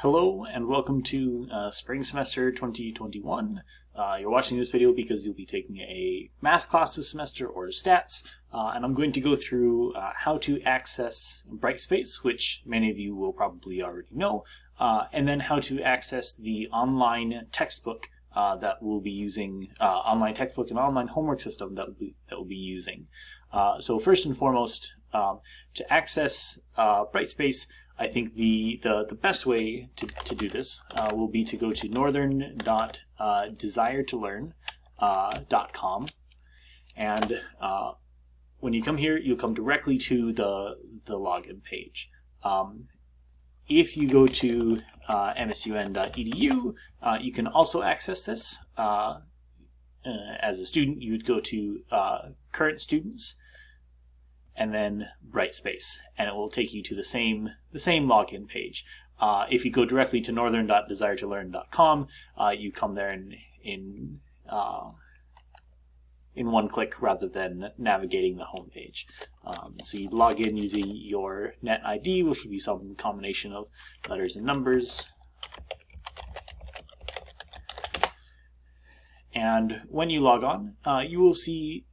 Hello and welcome to spring semester 2021. You're watching this video because you'll be taking a math class this semester or stats, and I'm going to go through how to access Brightspace, which many of you will probably already know, and then how to access the online textbook that we'll be using, online textbook and online homework system that we'll be using. So first and foremost, to access Brightspace, I think the best way to do this will be to go to northern.desiretololearn.com, and when you come here, you'll come directly to the login page. If you go to msun.edu, you can also access this. As a student, you would go to current students, and then Brightspace, and it will take you to the same login page. If you go directly to northern.desiretololearn.com, you come there in one click rather than navigating the home page. So you log in using your net ID, which will be some combination of letters and numbers. And when you log on, you will see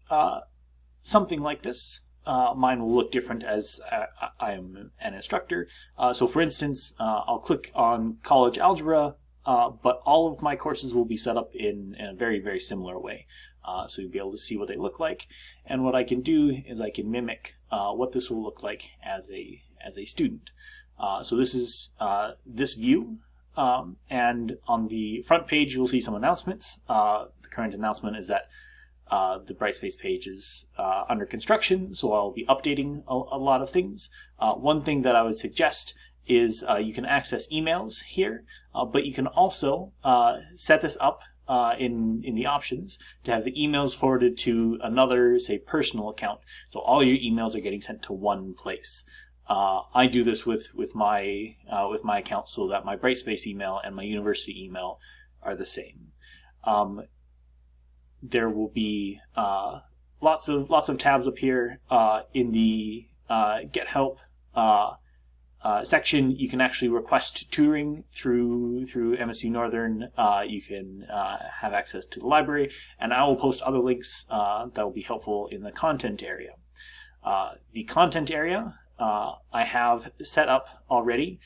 something like this. Mine will look different as I am an instructor. So for instance, I'll click on college algebra, but all of my courses will be set up in a very, very similar way. So you'll be able to see what they look like. And what I can do is I can mimic what this will look like as a student. So this is this view, and on the front page you'll see some announcements. The current announcement is that the Brightspace page is under construction, so I'll be updating a lot of things. One thing that I would suggest is you can access emails here, but you can also set this up in the options to have the emails forwarded to another, say, personal account. So all your emails are getting sent to one place. I do this with my account so that my Brightspace email and my university email are the same. There will be lots of tabs up here in the Get Help section. You can actually request tutoring through MSU Northern. You can have access to the library, and I will post other links that will be helpful in the content area. The content area, I have set up already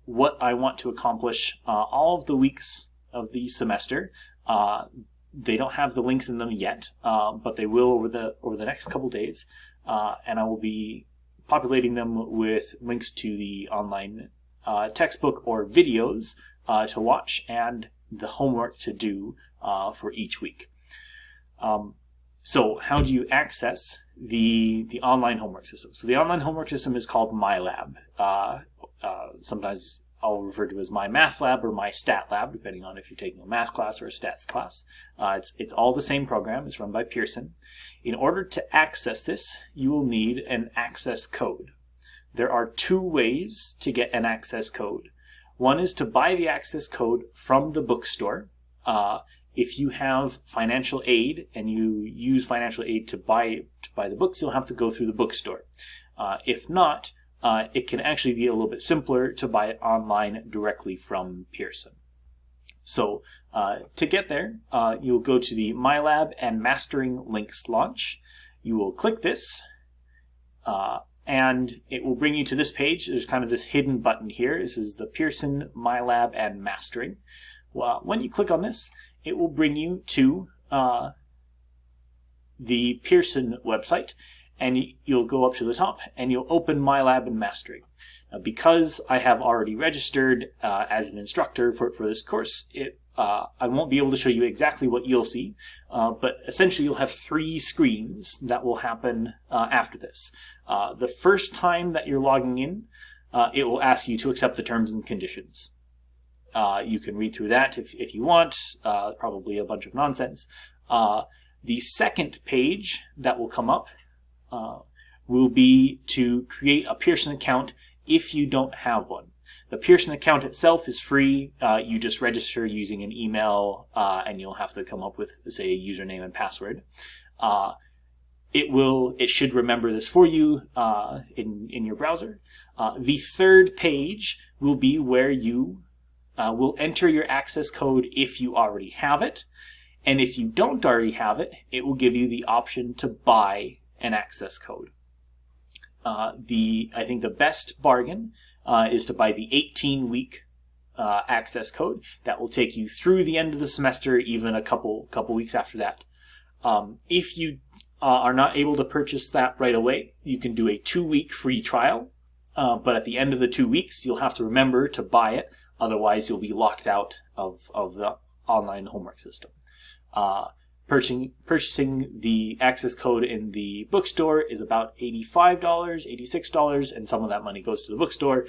what I want to accomplish all of the weeks of the semester. They don't have the links in them yet, but they will over the next couple days, and I will be populating them with links to the online textbook or videos to watch and the homework to do for each week. So how do you access the online homework system? So the online homework system is called MyLab. Sometimes I'll refer to as my math lab or my stat lab, depending on if you're taking a math class or a stats class. It's all the same program. It's run by Pearson. In order to access this, you will need an access code. There are two ways to get an access code. One is to buy the access code from the bookstore. If you have financial aid and you use financial aid to buy the books, you'll have to go through the bookstore. If not, it can actually be a little bit simpler to buy it online directly from Pearson. So to get there, you'll go to the MyLab and Mastering Links launch. You will click this, and it will bring you to this page. There's kind of this hidden button here. This is the Pearson, MyLab, and Mastering. Well, when you click on this, it will bring you to the Pearson website. And you'll go up to the top and you'll open MyLab and Mastering. Now, because I have already registered as an instructor for this course, I won't be able to show you exactly what you'll see, but essentially you'll have three screens that will happen after this. The first time that you're logging in, it will ask you to accept the terms and conditions. You can read through that if you want, probably a bunch of nonsense. The second page that will come up will be to create a Pearson account if you don't have one. The Pearson account itself is free. You just register using an email, and you'll have to come up with, say, a username and password. It should remember this for you in your browser. The third page will be where you will enter your access code if you already have it. And if you don't already have it, it will give you the option to buy an access code. I think the best bargain is to buy the 18-week access code. That will take you through the end of the semester, even a couple weeks after that. If you are not able to purchase that right away, you can do a 2-week free trial. But at the end of the 2 weeks, you'll have to remember to buy it. Otherwise, you'll be locked out of the online homework system. Purchasing the access code in the bookstore is about $85, $86, and some of that money goes to the bookstore.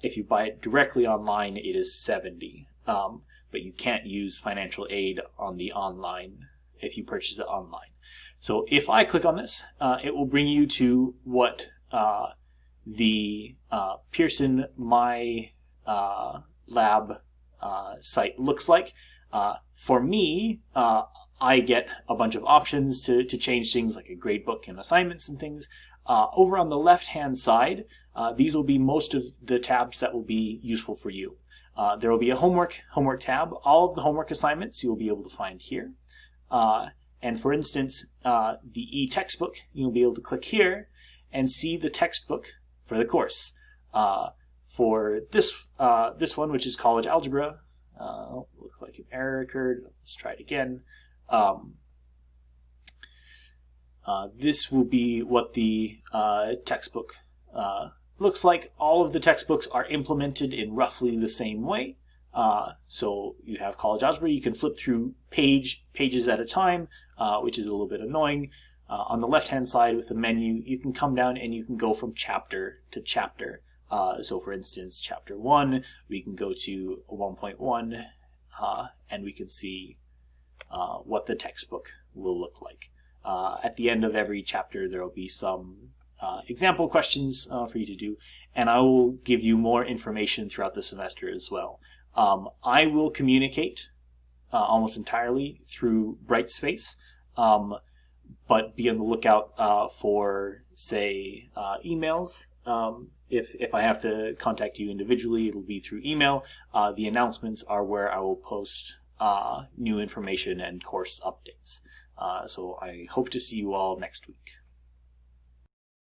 If you buy it directly online, it is $70. But you can't use financial aid on the online if you purchase it online. So if I click on this, it will bring you to what the Pearson MyLab site looks like. For me, I get a bunch of options to change things like a gradebook and assignments and things. Over on the left-hand side, these will be most of the tabs that will be useful for you. There will be a homework tab. All of the homework assignments you will be able to find here. And for instance, the e-textbook, you'll be able to click here and see the textbook for the course. For this one, which is college algebra, looks like an error occurred. Let's try it again. This will be what the textbook looks like. All of the textbooks are implemented in roughly the same way. So you have college algebra. You can flip through pages at a time, which is a little bit annoying. On the left-hand side with the menu, you can come down and you can go from chapter to chapter. So for instance, chapter 1, we can go to 1.1, and we can see what the textbook will look like. At the end of every chapter, there will be some example questions for you to do, and I will give you more information throughout the semester as well. I will communicate almost entirely through Brightspace, but be on the lookout for, say, emails. If I have to contact you individually, it'll be through email. The announcements are where I will post new information and course updates. So I hope to see you all next week.